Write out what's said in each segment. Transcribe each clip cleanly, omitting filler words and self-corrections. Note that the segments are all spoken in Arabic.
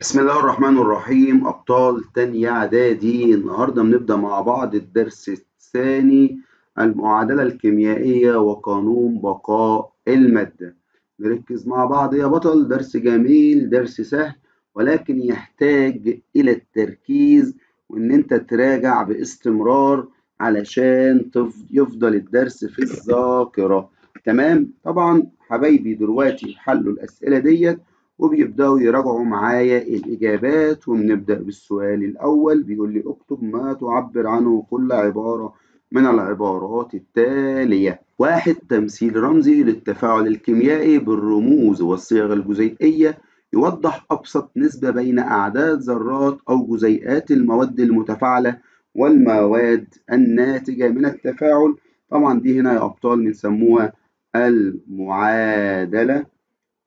بسم الله الرحمن الرحيم. أبطال تانية إعدادي، النهاردة بنبدأ مع بعض الدرس الثاني، المعادلة الكيميائية وقانون بقاء المادة. نركز مع بعض يا بطل، درس جميل، درس سهل، ولكن يحتاج إلى التركيز وإن أنت تراجع باستمرار علشان يفضل الدرس في الذاكرة. تمام؟ طبعا حبايبي دلوقتي حلوا الأسئلة ديت وبيبدأوا يراجعوا معايا الإجابات، وبنبدأ بالسؤال الأول. بيقول لي اكتب ما تعبر عنه كل عبارة من العبارات التالية. واحد، تمثيل رمزي للتفاعل الكيميائي بالرموز والصيغ الجزيئية يوضح أبسط نسبة بين أعداد ذرات أو جزيئات المواد المتفاعلة والمواد الناتجة من التفاعل. طبعا دي هنا يا أبطال بنسموها المعادلة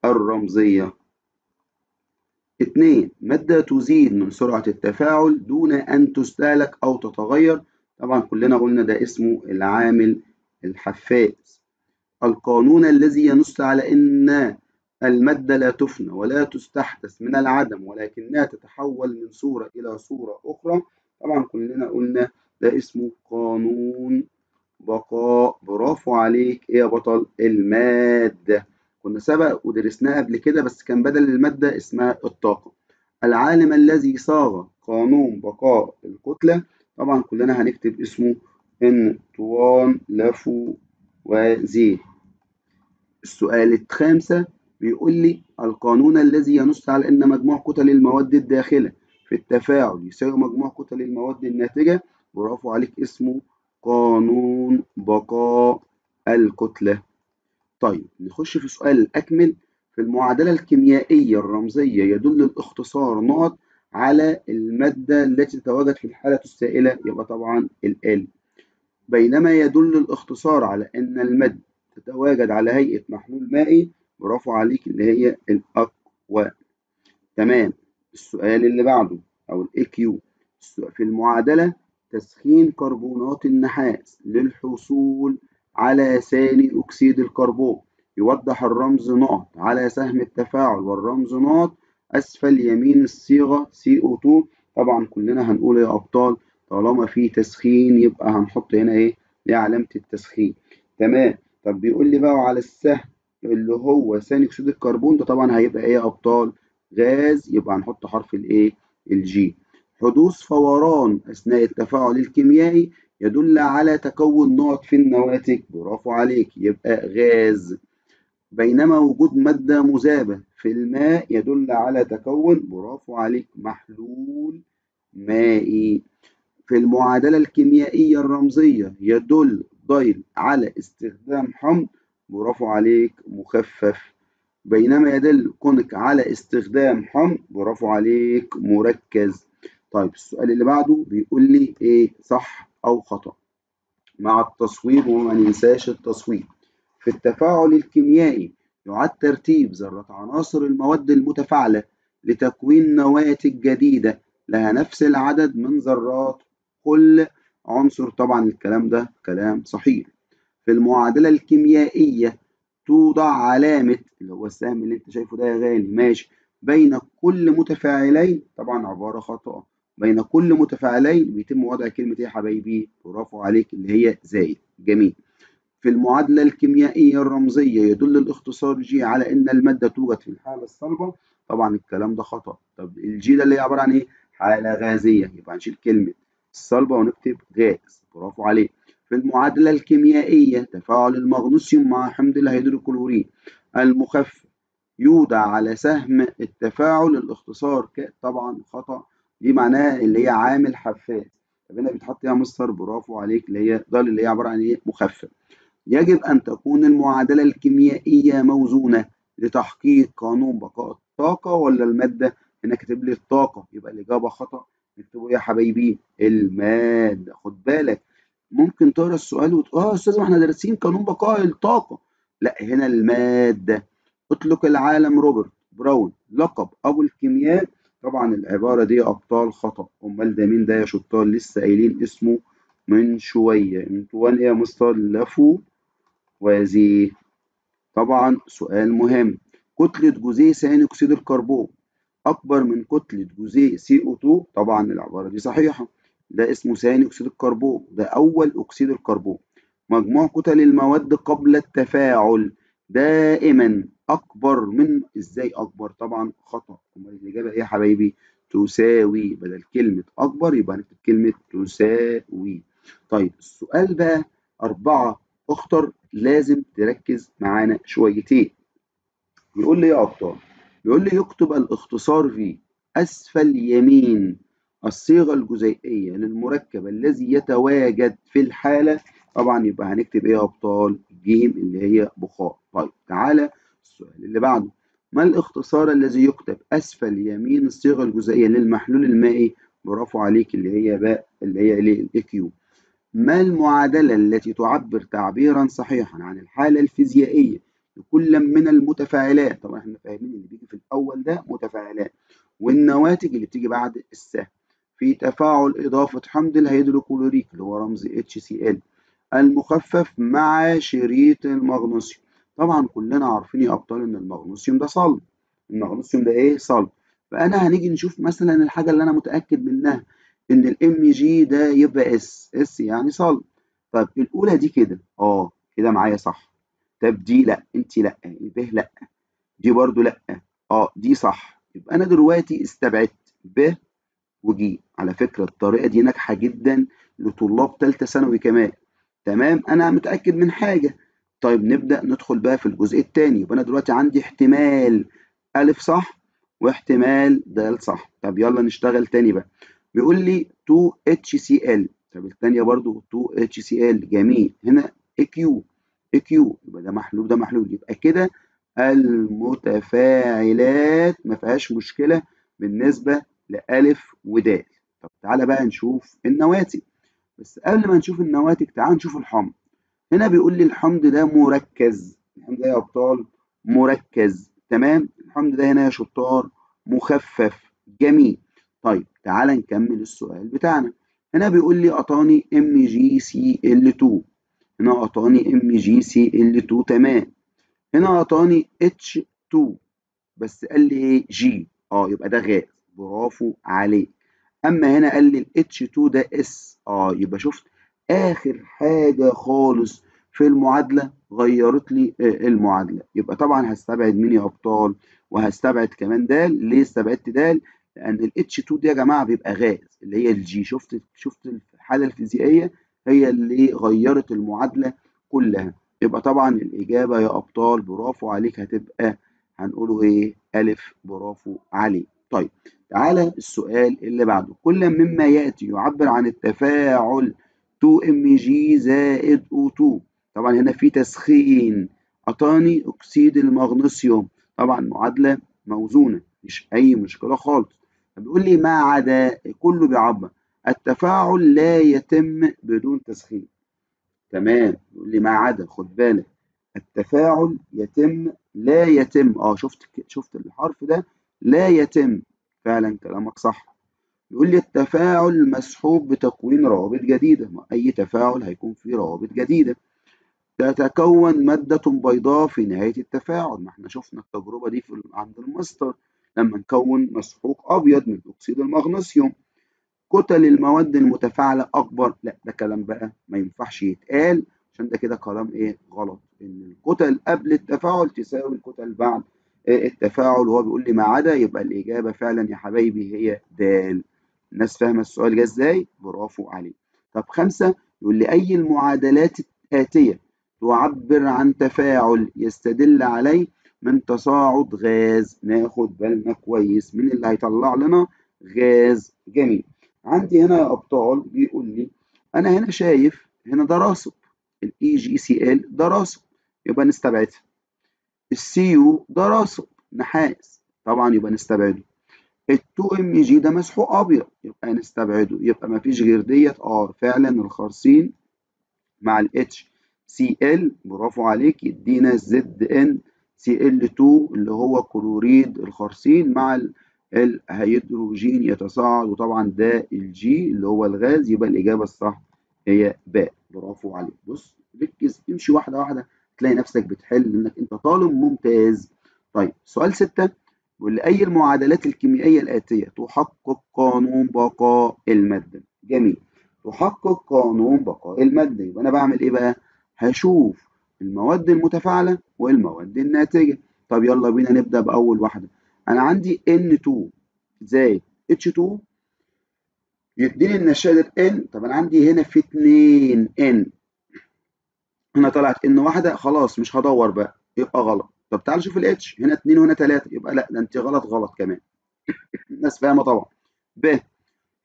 الرمزية. 2. مادة تزيد من سرعة التفاعل دون أن تستهلك أو تتغير. طبعا كلنا قلنا ده اسمه العامل الحفاز. القانون الذي ينص على أن المادة لا تفنى ولا تستحدث من العدم ولكنها تتحول من صورة إلى صورة أخرى. طبعا كلنا قلنا ده اسمه قانون بقاء. برافو عليك. إيه يا بطل؟ المادة. كنا سبق ودرسناها قبل كده بس كان بدل المادة اسمها الطاقة. العالم الذي صاغ قانون بقاء الكتلة، طبعا كلنا هنكتب اسمه أنطوان لافوازيه. السؤال الخامسة بيقول لي القانون الذي ينص على أن مجموع كتل المواد الداخلة في التفاعل يساوي مجموع كتل المواد الناتجة. برافو عليك، اسمه قانون بقاء الكتلة. طيب نخش في السؤال الأكمل. في المعادلة الكيميائية الرمزية يدل الاختصار نقط على المادة التي تتواجد في الحالة السائلة، يبقى طبعا ال بينما يدل الاختصار على أن المادة تتواجد على هيئة محلول مائي. برافو عليك، اللي هي الأقوى. تمام. السؤال اللي بعده أو ال AQ. في المعادلة تسخين كربونات النحاس للحصول على ثاني أكسيد الكربون يوضح الرمز نقط على سهم التفاعل والرمز نقط أسفل يمين الصيغة CO2. طبعا كلنا هنقول يا أبطال طالما في تسخين يبقى هنحط هنا إيه؟ دي علامة التسخين. تمام. طب بيقول لي بقى على السهم اللي هو ثاني أكسيد الكربون ده طبعا هيبقى إيه يا أبطال؟ غاز، يبقى هنحط حرف الايه؟ الجي. حدوث فوران اثناء التفاعل الكيميائي يدل على تكون نقط في النواتج. برافو عليك، يبقى غاز. بينما وجود مادة مذابة في الماء يدل على تكون، برافو عليك، محلول مائي. في المعادلة الكيميائية الرمزية يدل ضيل على استخدام حمض. برافو عليك، مخفف. بينما يدل كونك على استخدام حمض. برافو عليك، مركز. طيب السؤال اللي بعده بيقول لي ايه صح او خطأ مع التصويب، وما ننساش التصويب. في التفاعل الكيميائي يعاد ترتيب ذرات عناصر المواد المتفاعلة لتكوين نواتج جديدة لها نفس العدد من ذرات كل عنصر. طبعا الكلام ده كلام صحيح. في المعادلة الكيميائية توضع علامة اللي هو السهم اللي انت شايفه ده يا غالي، ماشي، بين كل متفاعلين. طبعا عبارة خاطئة. بين كل متفاعلين بيتم وضع كلمة ايه يا حبايبي؟ برافو عليك، اللي هي زائد. جميل. في المعادلة الكيميائية الرمزية يدل الاختصار جي على أن المادة توجد في الحالة الصلبة. طبعا الكلام ده خطأ. طب الجي ده اللي هي عبارة عن إيه؟ حالة غازية، يبقى هنشيل كلمة الصلبة ونكتب غاز. برافو عليك. في المعادلة الكيميائية تفاعل المغنيسيوم مع حمض الهيدروكلورين المخفف يوضع على سهم التفاعل الاختصار ك. طبعا خطأ، دي معناها اللي هي عامل حفاز. طب هنا بيتحط يا مستر؟ برافو عليك، اللي هي ض اللي هي عبارة عن إيه؟ مخفف. يجب أن تكون المعادلة الكيميائية موزونة لتحقيق قانون بقاء الطاقة ولا المادة؟ هنا كاتب لي الطاقة، يبقى الإجابة خطأ. نكتبه يا حبايبي المادة. خد بالك ممكن تقرا السؤال وتقول اه يا استاذ ما احنا دارسين قانون بقاء الطاقة. لا، هنا المادة. اطلق العالم روبرت براون لقب أبو الكيمياء. طبعا العبارة دي يا أبطال خطأ. أمال ده مين ده يا شطار؟ لسه قايلين اسمه من شوية. انتوا ايه يا مستر؟ لافو وزيه. طبعا سؤال مهم. كتلة جزيء ثاني أكسيد الكربون أكبر من كتلة جزيء CO2. طبعا العبارة دي صحيحة، ده اسمه ثاني أكسيد الكربون، ده أول أكسيد الكربون. مجموع كتل المواد قبل التفاعل دائما أكبر من، إزاي أكبر؟ طبعا خطأ، أمال الإجابة إيه يا حبايبي؟ تساوي، بدل كلمة أكبر يبقى نكتب كلمة تساوي. طيب السؤال بقى 4 أخطر، لازم تركز معانا شويتين. بيقول لي إيه يا أبطال؟ بيقول لي يكتب الاختصار في أسفل يمين الصيغة الجزيئية للمركب الذي يتواجد في الحالة. طبعا يبقى هنكتب إيه يا أبطال؟ جيم اللي هي بخار. طيب تعالى السؤال اللي بعده. ما الاختصار الذي يكتب أسفل يمين الصيغة الجزيئية للمحلول المائي؟ برافو عليك، اللي هي باء، اللي هي الإكيو. ما المعادلة التي تعبر تعبيرا صحيحا عن الحالة الفيزيائية لكل من المتفاعلات؟ طبعا احنا فاهمين اللي بيجي في الأول ده متفاعلات، والنواتج اللي بتيجي بعد السهم في تفاعل إضافة حمض الهيدروكلوريك اللي هو رمز HCl المخفف مع شريط المغنيسيوم. طبعا كلنا عارفين يا أبطال إن المغنيسيوم ده صلب، المغنيسيوم ده إيه؟ صلب. فأنا هنيجي نشوف مثلا الحاجة اللي أنا متأكد منها إن الام جي ده يبقى اس يعني صلب. طب الأولى دي كده كده معايا صح. طب دي لأ، أنت لأ، ب لأ، دي برضو لأ، دي صح. يبقى أنا دلوقتي استبعدت ب وج. على فكرة الطريقة دي ناجحة جدا لطلاب تالتة ثانوي كمان. تمام، أنا متأكد من حاجة. طيب نبدأ ندخل بقى في الجزء التاني. يبقى أنا دلوقتي عندي احتمال ألف صح واحتمال د صح. طب يلا نشتغل تاني بقى. بيقول لي 2HCl. طب الثانية برضو 2HCl، جميل. هنا AQ يبقى ده محلول ده محلول، يبقى كده المتفاعلات ما فيهاش مشكلة بالنسبة لألف ودال. طب تعالى بقى نشوف النواتج. بس قبل ما نشوف النواتج تعالى نشوف الحمض. هنا بيقول لي الحمض ده مركز، الحمض ده يا أبطال مركز. تمام، الحمض ده هنا يا شطار مخفف، جميل. طيب تعالى نكمل السؤال بتاعنا. هنا بيقول لي أعطاني MgCl2، هنا أعطاني MgCl2، تمام. هنا أعطاني H2 بس قال لي إيه؟ جي، يبقى ده غاز، برافو عليك. أما هنا قال لي ال H2 ده اس، يبقى شفت آخر حاجة خالص في المعادلة غيرت لي المعادلة. يبقى طبعا هستبعد مين يا أبطال؟ وهستبعد كمان د. ليه استبعدت د؟ لأن ال H2 دي يا جماعة بيبقى غاز، اللي هي الجي. شفت الحالة الفيزيائية هي اللي غيرت المعادلة كلها. يبقى طبعا الإجابة يا أبطال برافو عليك هتبقى، هنقوله إيه؟ ألف، برافو عليك. طيب تعالى السؤال اللي بعده. كل مما يأتي يعبر عن التفاعل 2Mg زائد O2. طبعا هنا في تسخين، أعطاني أكسيد المغنيسيوم. طبعا معادلة موزونة، مش أي مشكلة خالص. بيقول لي ما عدا، كله بيعبر التفاعل لا يتم بدون تسخين. تمام، يقول لي ما عدا، خد بالك، التفاعل يتم لا يتم. شفت الحرف ده؟ لا يتم، فعلا كلامك صح. يقول لي التفاعل مسحوب بتكوين روابط جديدة. ما أي تفاعل هيكون فيه روابط جديدة. تتكون مادة بيضاء في نهاية التفاعل. ما احنا شفنا التجربة دي عند الماستر لما نكون مسحوق أبيض من أكسيد المغنيسيوم. كتل المواد المتفاعلة أكبر. لا ده كلام بقى ما ينفعش يتقال، عشان ده كده كلام إيه؟ غلط. إن الكتل قبل التفاعل تساوي الكتل بعد التفاعل. وهو بيقول لي ما عدا، يبقى الإجابة فعلا يا حبايبي هي د. الناس فاهمة السؤال جه إزاي؟ برافو عليك. طب 5، يقول لي أي المعادلات الآتية تعبر عن تفاعل يستدل عليه من تصاعد غاز. ناخد بالنا كويس مين اللي هيطلع لنا غاز. جميل. عندي هنا يا أبطال بيقول لي أنا هنا شايف هنا ده راصب، الاي جي سي ال ده راصب، يبقى نستبعدها. السي يو ده راصب نحاس، طبعا يبقى نستبعده. ال2 ام جي ده مسحوق ابيض، يبقى نستبعده. يبقى ما فيش غير ديت. فعلا الخرسين مع الاتش سي ال، برافو عليك، يدينا زد ان سي ال 2 اللي هو كلوريد الخرسين مع الهيدروجين يتصاعد. وطبعا ده الجي اللي هو الغاز. يبقى الإجابة الصح هي باء، برافو عليك. بص ركز، امشي واحدة واحدة تلاقي نفسك بتحل، لأنك أنت طالب ممتاز. طيب سؤال 6، بيقول لي أي المعادلات الكيميائية الآتية تحقق قانون بقاء المادة. جميل. تحقق قانون بقاء المادة، يبقى أنا بعمل إيه بقى؟ هشوف المواد المتفاعلة والمواد الناتجة. طب يلا بينا نبدأ بأول واحدة. أنا عندي N2 زائد H2 يديني النشادر N. طب أنا عندي هنا في 2 N، هنا طلعت N واحدة، خلاص مش هدور بقى يبقى غلط. طب تعال شوف الاتش، هنا 2 وهنا 3، يبقى لا ده انت غلط غلط كمان. الناس فاهمه طبعا. ب،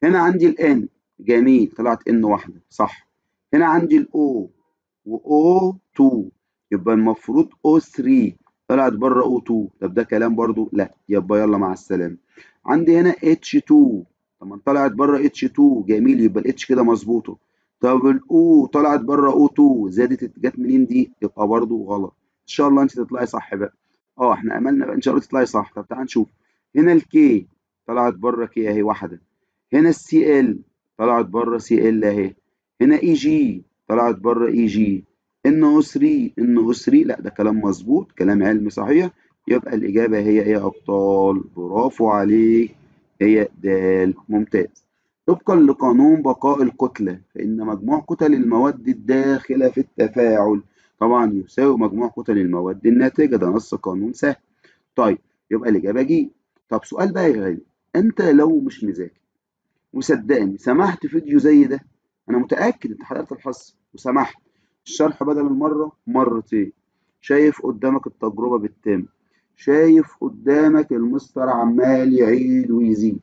هنا عندي الان، جميل طلعت ان واحده صح. هنا عندي الاو واو 2، يبقى المفروض او 3 طلعت بره او 2. طب ده كلام برضو لا، يبقى يلا مع السلامه. عندي هنا اتش 2، طب ما طلعت بره اتش 2، جميل يبقى الاتش كده مظبوطه. طب الاو طلعت بره او 2، زادت جت منين دي؟ يبقى برضو غلط. ان شاء الله انت تطلعي صح بقى. احنا املنا بقى ان شاء الله تطلعي صح. طب تعال نشوف. هنا الكي طلعت بره كي اهي واحده. هنا السي ال طلعت بره سي ال اهي. هنا اي جي طلعت بره اي جي. ان او 3 ان او 3، لا ده كلام مظبوط، كلام علمي صحيح. يبقى الاجابه هي ايه يا ابطال؟ برافو عليك، هي د. ممتاز. طبقا لقانون بقاء الكتله فان مجموع كتل المواد الداخله في التفاعل طبعا يساوي مجموع كتل المواد الناتجه، ده نص قانون سهل. طيب يبقى الاجابه جي. طب سؤال بقى يا غالي، انت لو مش مذاكر وصدقني سمحت فيديو زي ده، انا متاكد انت حضرت الحصه وسمحت الشرح بدل المره مرتين، شايف قدامك التجربه بتتم، شايف قدامك المستر عمال يعيد ويزيد،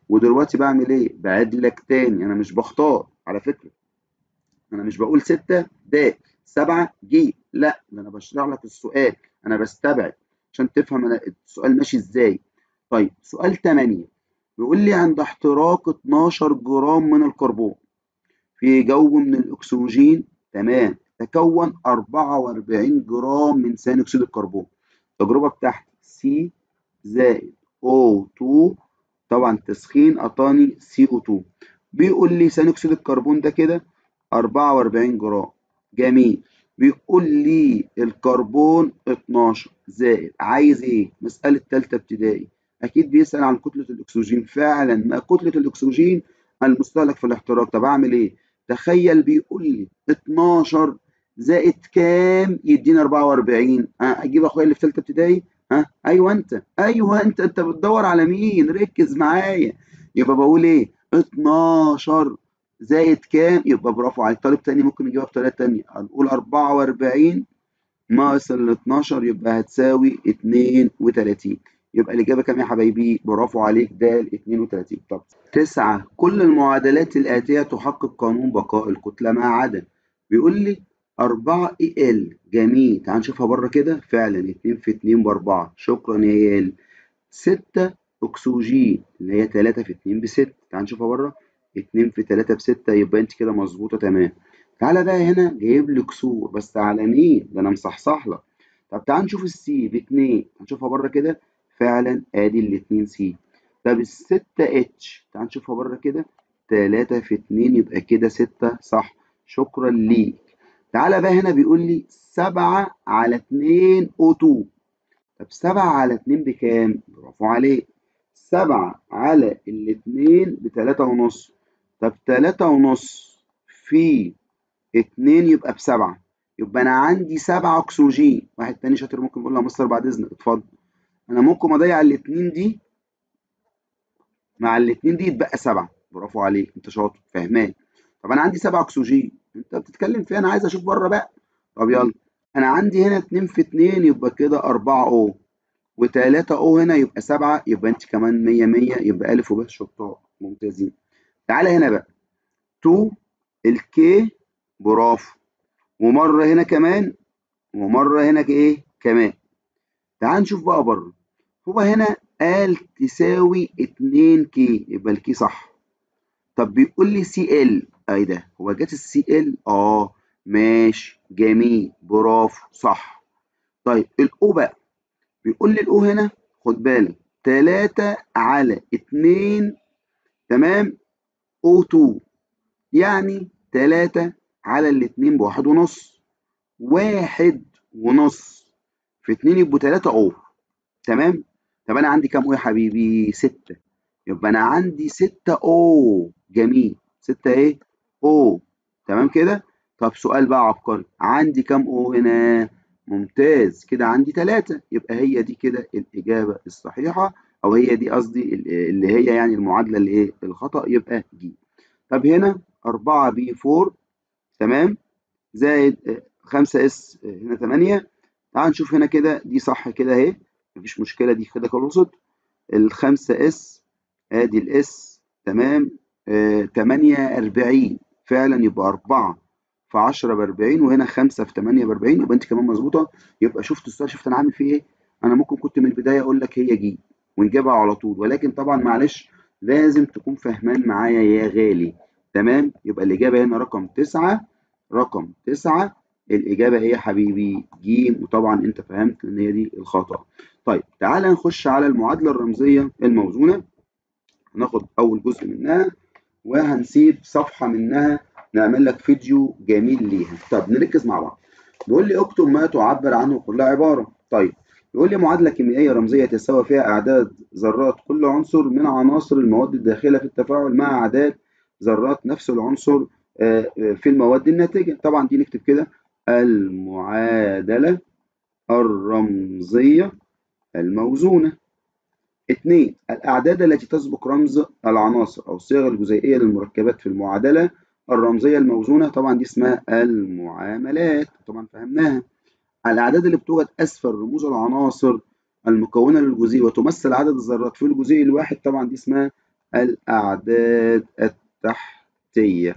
ودلوقتي بعمل ايه؟ بعد لك تاني. انا مش بختار على فكره، انا مش بقول 6 د 7 ج، لا ده انا بشرح لك السؤال، انا بستبعد عشان تفهم انا السؤال ماشي ازاي. طيب سؤال 8 بيقول لي عند احتراق 12 جرام من الكربون في جو من الاكسجين، تمام، تكون 44 جرام من ثاني اكسيد الكربون. التجربه بتاعتي سي زائد O2، طبعا تسخين اعطاني CO2. بيقول لي ثاني اكسيد الكربون ده كده 44 جرام. جميل. بيقول لي الكربون 12 زائد، عايز ايه؟ مسألة تالتة ابتدائي، اكيد بيسأل عن كتلة الاكسجين. فعلا ما كتلة الاكسجين المستهلك في الاحتراق. طب اعمل ايه؟ تخيل بيقول لي 12 زائد كام يديني 44. اجيب اخويا اللي في ثالثه ابتدائي. ايوه انت، ايوه انت بتدور على مين؟ ركز معايا. يبقى بقول ايه؟ 12 زائد كام؟ يبقى برافو عليك. طالب تاني ممكن يجيبها بطريقه تانيه، هنقول 44 ناقص ال 12 يبقى هتساوي 32. يبقى الإجابة كام يا حبايبي؟ برافو عليك، د 32. طب 9 كل المعادلات الآتية تحقق قانون بقاء الكتلة ما عدا. بيقول لي 4 اي ال، جميل تعال نشوفها بره كده. فعلا 2 في 2 ب4، شكرا يا ال. 6 أكسجين اللي هي 3 في 2 ب6، تعال نشوفها بره. 2 في 3 ب6، يبقى أنت كده مظبوطة تمام. تعالى بقى هنا جايب لي كسور بس على مين؟ ده أنا مصحصح لك. طب تعال نشوف السي ب2، هنشوفها بره كده. فعلا ادي الاتنين سي. طب ال6 اتش تعال نشوفها بره كده. 3 في 2 يبقى كده 6 صح، شكرا ليك. تعالى بقى هنا بيقول لي 7 على 2 O2. طب 7 على 2 بكام؟ برافو عليك. 7 على الاتنين ب3.5. طب 3.5 في 2 يبقى ب7، يبقى أنا عندي 7 أكسجين. واحد تاني شاطر ممكن يقول لي يا مستر بعد إذنك اتفضل. أنا ممكن أضيع الاتنين دي مع الاتنين دي يتبقى 7. برافو عليك أنت شاطر فهمان. طب أنا عندي 7 أكسجين، أنت بتتكلم فيه، أنا عايز أشوف بره بقى. طب يلا، أنا عندي هنا 2 في 2 يبقى كده 4 أو، و3 او هنا يبقى 7، يبقى انت كمان 100 100، يبقى الف وب شطار ممتازين. تعالى هنا بقى 2 الكي، برافو، ومره هنا كمان، ومره هنا ايه كمان. تعال نشوف بقى بره. هو هنا قال تساوي 2 كي، يبقى الكي صح. طب بيقول لي سي ال، اي ده هو جت السي ال، ماشي جميل برافو صح. طيب الاو بقى، بيقول لي الأو هنا خد بالك 3 على 2، تمام، O2 يعني 3 على الاتنين بواحد ونص. واحد ونص في 2 يبقوا 3 أو، تمام. طب انا عندي كام او يا حبيبي؟ 6. يبقى انا عندي 6 او. جميل، 6 ايه؟ او. تمام كده. طب سؤال بقى عبقري، عندي كام او هنا؟ ممتاز كده، عندي 3. يبقى هي دي كده الاجابه الصحيحه، او هي دي قصدي اللي هي يعني المعادله اللي ايه الخطا، يبقى ج. طب هنا 4 بي 4 تمام، زائد 5 اس هنا 8. تعال نشوف هنا كده، دي صح كده اهي، مفيش مشكله، دي كده خلصت. الخمسة اس، ادي الاس تمام. 48 فعلا، يبقى 4 في 10 ب 40، وهنا 5 في 8 ب 40، يبقى انت كمان مظبوطه. يبقى شفت السؤال، شفت انا عامل فيه ايه؟ انا ممكن كنت من البدايه اقول لك هي جي ونجيبها على طول، ولكن طبعا معلش لازم تكون فهمان معايا يا غالي. تمام، يبقى الاجابه هنا رقم 9. رقم 9 الاجابه ايه يا حبيبي؟ ج. وطبعا انت فهمت ان هي دي الخطأ. طيب تعالى نخش على المعادلة الرمزية الموزونة، هناخد أول جزء منها وهنسيب صفحة منها نعمل لك فيديو جميل ليها. طب نركز مع بعض. بيقول لي اكتب ما تعبر عنه كل عبارة. طيب بيقول لي معادلة كيميائية رمزية يتساوى فيها أعداد ذرات كل عنصر من عناصر المواد الداخلة في التفاعل مع أعداد ذرات نفس العنصر في المواد الناتجة. طبعا دي نكتب كده المعادلة الرمزية الموزونة. 2. الأعداد التي تسبق رمز العناصر أو الصيغ الجزيئية للمركبات في المعادلة الرمزية الموزونة، طبعا دي اسمها المعاملات، طبعا فهمناها. الأعداد اللي بتوجد أسفل رموز العناصر المكونة للجزيء وتمثل عدد الذرات في الجزيء الواحد، طبعا دي اسمها الأعداد التحتية.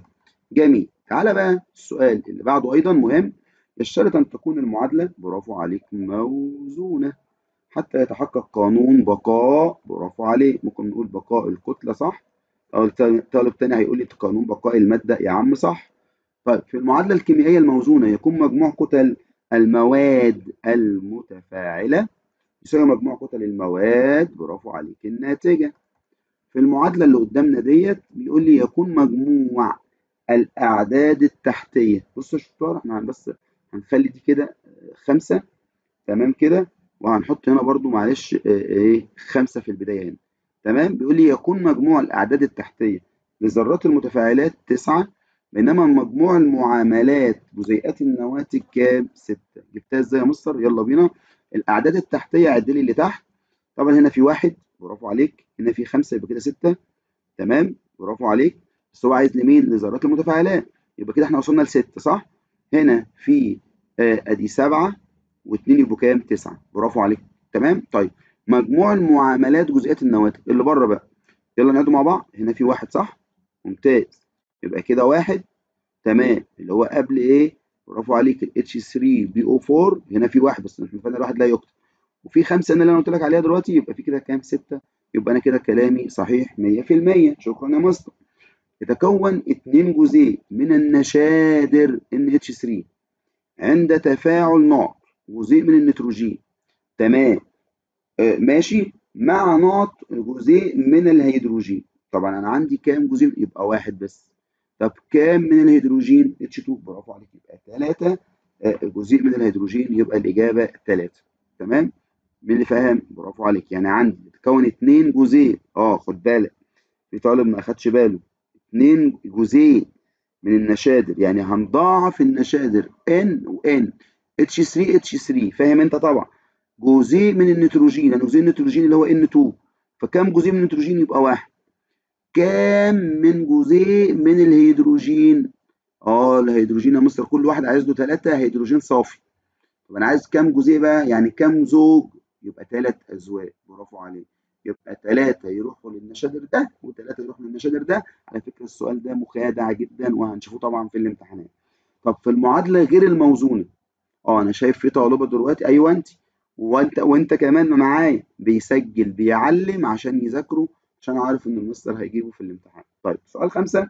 جميل. تعالى بقى السؤال اللي بعده أيضا مهم. يشترط أن تكون المعادلة، برافو عليك، موزونة حتى يتحقق قانون بقاء، برافو عليك. ممكن نقول بقاء الكتلة، صح؟ أو طالب تاني هيقول لي قانون بقاء المادة، يا عم صح. طيب في المعادلة الكيميائية الموزونة يكون مجموع كتل المواد المتفاعلة يساوي مجموع كتل المواد، برافو عليك، الناتجة. في المعادلة اللي قدامنا ديت بيقول لي يكون مجموع الأعداد التحتية. بص يا شطار، احنا بس هنخلي دي كده 5 تمام كده، وهنحط هنا برضو معلش ايه 5 في البداية هنا. تمام، بيقول لي يكون مجموع الأعداد التحتية لذرات المتفاعلات 9، بينما مجموع المعاملات جزيئات النواتج كام؟ 6. جبتها ازاي يا مستر؟ يلا بينا. الأعداد التحتية عد لي اللي تحت. طبعا هنا في 1، برافو عليك. هنا في 5، يبقى كده 6. تمام، برافو عليك. بس هو عايز لمين؟ لذرات المتفاعلات. يبقى كده احنا وصلنا ل6 صح؟ هنا في ادي 7 و2 يبقوا كام؟ 9، برافو عليك. تمام. طيب مجموع المعاملات جزيئات النواتج اللي بره بقى، يلا نعد مع بعض. هنا في 1 صح؟ ممتاز. يبقى كده 1 تمام، اللي هو قبل ايه؟ برافو عليك، ال H3BO4. هنا في 1 بس احنا فعلا الواحد لا يكتب. وفي 5 هنا اللي انا قلت لك عليها دلوقتي، يبقى في كده كام؟ 6. يبقى انا كده كلامي صحيح 100%. شكرا يا مستر. يتكون 2 جزيء من النشادر NH3 عند تفاعل نوع جزيء من النيتروجين، تمام، ماشي، مع نقط جزيء من الهيدروجين. طبعا انا عندي كام جزيء؟ يبقى 1 بس. طب كام من الهيدروجين؟ H2، برافو عليك، يبقى 3 جزيء من الهيدروجين، يبقى الإجابة 3. تمام. مين اللي فاهم؟ برافو عليك. يعني عندي بتكون 2 جزيء، خد بالك، في طالب ما اخدش باله. 2 جزيء من النشادر، يعني هنضاعف النشادر N و N، H3 فاهم انت طبعا. جزيء من النيتروجين، يعني جزيء النيتروجين اللي هو N2، فكام جزيء من النيتروجين؟ يبقى 1. كام من جزيء من الهيدروجين؟ الهيدروجين يا مستر كل واحد عايز له 3 هيدروجين صافي. طب انا عايز كام جزيء بقى؟ يعني كام زوج؟ يبقى 3 ازواج، برافو عليك. يبقى 3 يروحوا للنشادر ده و3 يروحوا للنشادر ده. على فكرة السؤال ده مخادع جدا وهنشوفه طبعا في الامتحانات. طب في المعادلة غير الموزونة، انا شايف في طالبة دلوقتي، ايوه انت وانت كمان معايا بيسجل بيعلم عشان يذاكروا، عشان عارف ان المستر هيجيبه في الامتحان. طيب سؤال 5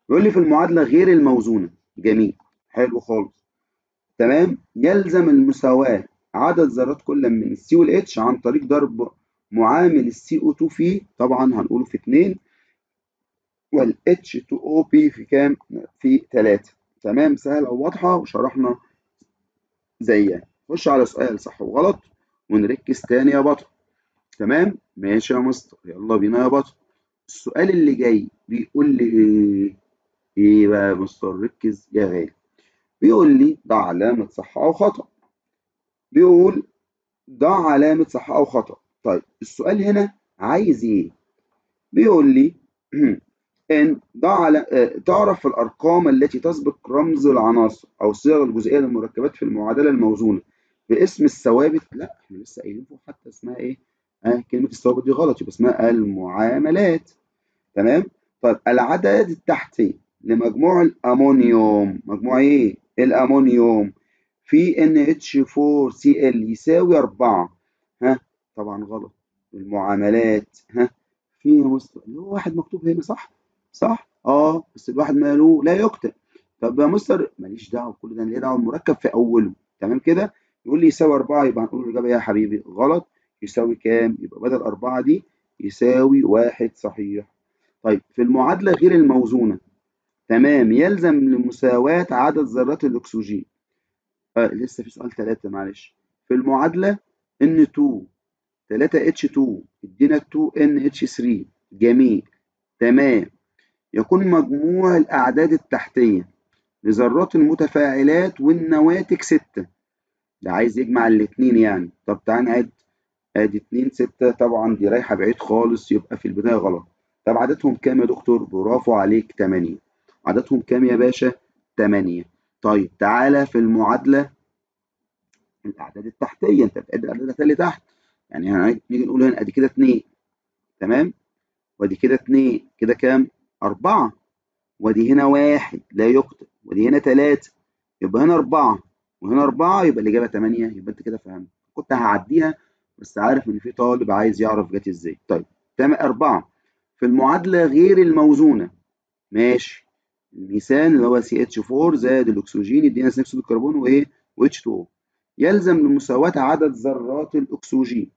بيقول لي في المعادلة غير الموزونة. جميل، حلو خالص. تمام، يلزم المساواة عدد ذرات كل من السي والاتش عن طريق ضرب معامل السي او 2 فيه، طبعا هنقوله في 2، والاتش 2 او بي في كام؟ في 3. تمام، سهل او واضحة وشرحنا زيها. خش على سؤال صح وغلط ونركز تاني يا بطل. تمام؟ ماشي يا مستر، يلا بينا يا بطل. السؤال اللي جاي بيقول لي ايه؟ ايه بقى يا مستر؟ ركز يا غالي. بيقول لي ضع علامة صح أو خطأ. بيقول ضع علامة صح أو خطأ. طيب السؤال هنا عايز ايه؟ بيقول لي إن ضع تعرف الأرقام التي تسبق رمز العناصر أو الصيغ الجزئية للمركبات في المعادلة الموزونة باسم الثوابت. لا احنا لسه قايلين فوق حتى اسمها ايه؟ كلمة الثوابت دي غلط، يبقى اسمها المعاملات. تمام؟ طيب العدد التحتي لمجموع الأمونيوم، مجموع ايه؟ الأمونيوم في NH4Cl يساوي 4. ها؟ طبعا غلط. المعاملات في اللي هو واحد مكتوب هنا صح؟ صح؟ بس الواحد ماله لا يكتب. طب يا مستر ماليش دعوة بكل ده، أنا ليه دعوة المركب في أوله. تمام كده؟ يقول لي يساوي 4، يبقى هنقول الإجابة إيه يا حبيبي؟ غلط. يساوي كام؟ يبقى بدل 4 دي يساوي 1 صحيح. طيب في المعادلة غير الموزونة، تمام، يلزم لمساواة عدد ذرات الأكسجين. لسه في سؤال 3 معلش. في المعادلة N2 3H2 ادينا 2NH3. جميل. تمام. يكون مجموع الأعداد التحتية لذرات المتفاعلات والنواتج 6. ده عايز يجمع الاتنين يعني. طب تعالى نعد. ادي 2 6، طبعا دي رايحة بعيد خالص، يبقى في البداية غلط. طب عددهم كام يا دكتور؟ برافو عليك، 8. عددهم كام يا باشا؟ 8. طيب تعالى في المعادلة الأعداد التحتية، أنت بتعد الأعداد اللي تحت. يعني هنيجي نقول هنا ادي كده 2. تمام؟ وادي كده 2، كده كام؟ 4. وادي هنا 1 لا يكتب، وادي هنا 3، يبقى هنا 4 وهنا 4، يبقى الإجابة 8. يبقى أنت كده فهمت. كنت هعديها بس عارف إن في طالب عايز يعرف جت إزاي. طيب 4 في المعادلة غير الموزونة. ماشي. الميثان اللي هو CH4 زائد الأكسجين يدينا ثاني أكسيد الكربون وإيه؟ وH2O. يلزم لمساواة عدد ذرات الأكسجين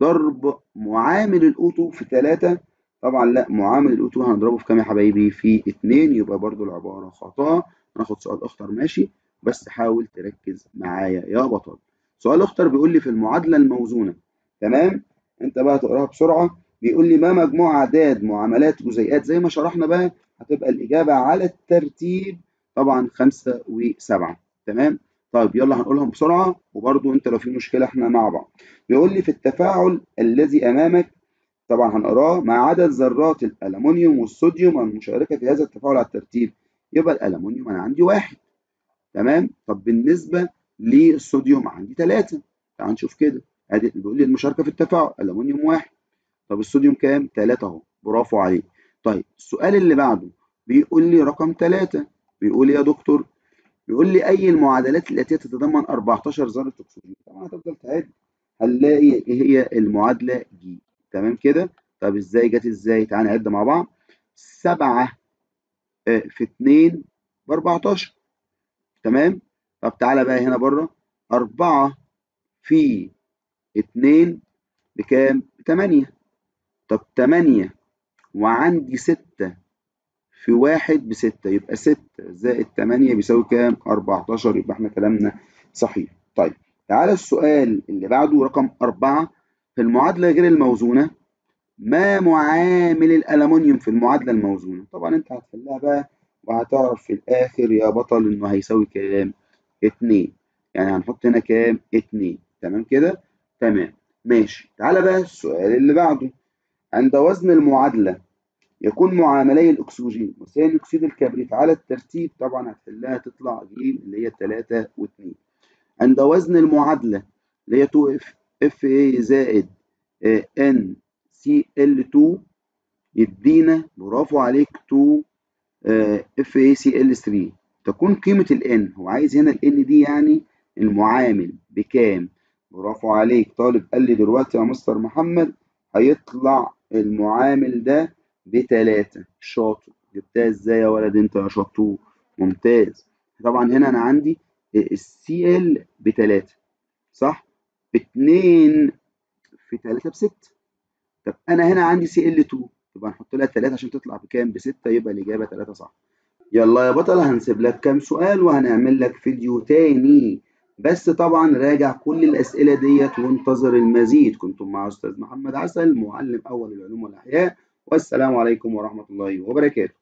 ضرب معامل الأوتو في 3. طبعا لا، معامل الأوتو هنضربه في كام يا حبايبي؟ في 2. يبقى برضو العبارة خطأ. هناخد سؤال أخطر ماشي، بس حاول تركز معايا يا بطل. سؤال أخطر بيقول لي في المعادلة الموزونة. تمام؟ أنت بقى تقراها بسرعة. بيقول لي ما مجموع أعداد معاملات جزيئات زي ما شرحنا بقى. هتبقى الإجابة على الترتيب طبعا 5 و7. تمام؟ طيب يلا هنقولهم بسرعة، وبرضو أنت لو في مشكلة إحنا مع بعض. بيقول لي في التفاعل الذي أمامك، طبعا هنقراه، مع عدد ذرات الألمنيوم والصوديوم المشاركة في هذا التفاعل على الترتيب. يبقى الألمنيوم أنا عندي 1. تمام. طب بالنسبة للصوديوم عندي 3. تعال نشوف كده. ادي بيقول لي المشاركة في التفاعل ألمنيوم 1. طب الصوديوم كام؟ 3 أهو. برافو عليك. طيب السؤال اللي بعده بيقول لي رقم 3. بيقول لي يا دكتور، بيقول لي أي المعادلات التي تتضمن 14 ذرة أكسجين. طبعا هتفضل تعد، هنلاقي ايه هي المعادلة ج. تمام كده. طب ازاي جت ازاي؟ تعالى نعد مع بعض. 7 في 2 ب 14. تمام. طب تعالى بقى هنا بره. 4 في 2 بكام؟ ب 8. طب 8 وعندي 6 في 1 ب6، يبقى 6 زائد 8 بيساوي كام؟ 14. يبقى احنا كلامنا صحيح. طيب تعالى السؤال اللي بعده رقم 4. في المعادلة غير الموزونة، ما معامل الألمنيوم في المعادلة الموزونة؟ طبعا انت هتحلها بقى وهتعرف في الآخر يا بطل انه هيساوي كام؟ 2. يعني هنحط هنا كام؟ 2. تمام كده؟ تمام. ماشي. تعالى بقى السؤال اللي بعده. عند وزن المعادلة يكون معاملي الأكسجين وثاني أكسيد الكبريت على الترتيب. طبعا هتحلها تطلع ج اللي هي 3 و2. عند وزن المعادلة اللي هي 2FA زائد NCl2 يدينا، برافو عليك، 2FaCl3. تكون قيمة ال N، هو عايز هنا ال N دي يعني المعامل بكام؟ برافو عليك. طالب قال لي دلوقتي يا مستر محمد هيطلع المعامل ده ب3. شاطر. جبتها ازاي يا ولد انت يا شطور؟ ممتاز. طبعا هنا انا عندي الCl ب3 صح؟ 2 في 3 ب6. طب انا هنا عندي Cl2، يبقى نحط لها 3 عشان تطلع بكام؟ ب6. يبقى الاجابه 3 صح. يلا يا بطل هنسيب لك كام سؤال وهنعمل لك فيديو تاني بس طبعا راجع كل الأسئلة ديت وانتظر المزيد. كنتم مع أستاذ محمد عسل، معلم أول العلوم والأحياء، والسلام عليكم ورحمة الله وبركاته.